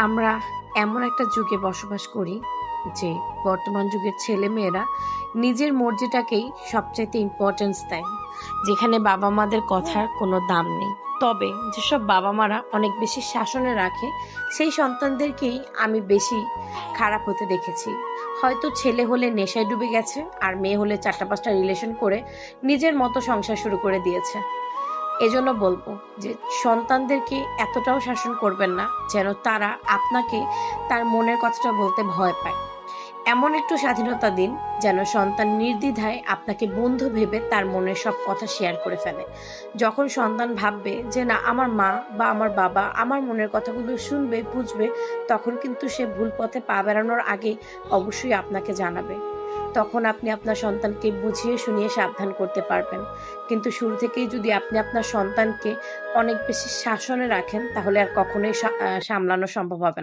আমরা এমন একটা যুগে বসবাস করি যে বর্তমান যুগের ছেলেমেয়েরা নিজের মর্জিটাকেই সবচাইতে ইম্পর্টেন্স দেয়, যেখানে বাবা মাদের কথার কোনো দাম নেই। তবে যেসব বাবা মারা অনেক বেশি শাসনে রাখে সেই সন্তানদেরকেই আমি বেশি খারাপ হতে দেখেছি। হয়তো ছেলে হলে নেশায় ডুবে গেছে আর মেয়ে হলে 4টা 5টা রিলেশন করে নিজের মতো সংসার শুরু করে দিয়েছে। এজন্য বলবো যে সন্তানদেরকে এতটাও শাসন করবেন না যেন তারা আপনাকে তার মনের কথাটা বলতে ভয় পায়। এমন একটু স্বাধীনতা দিন যেন সন্তান নির্দ্বিধায় আপনাকে বন্ধু ভেবে তার মনের সব কথা শেয়ার করে ফেলে। যখন সন্তান ভাববে যে না, আমার মা বা আমার বাবা আমার মনের কথাগুলো শুনবে, বুঝবে, তখন কিন্তু সে ভুল পথে পা বেড়ানোর আগে অবশ্যই আপনাকে জানাবে। তখন আপনি আপনার সন্তানকে বুঝিয়ে শুনিয়ে সাবধান করতে পারবেন। কিন্তু শুরু থেকেই যদি আপনি আপনার সন্তানকে অনেক বেশি শাসনে রাখেন তাহলে আর কখনোই সামলানো সম্ভব হবে না।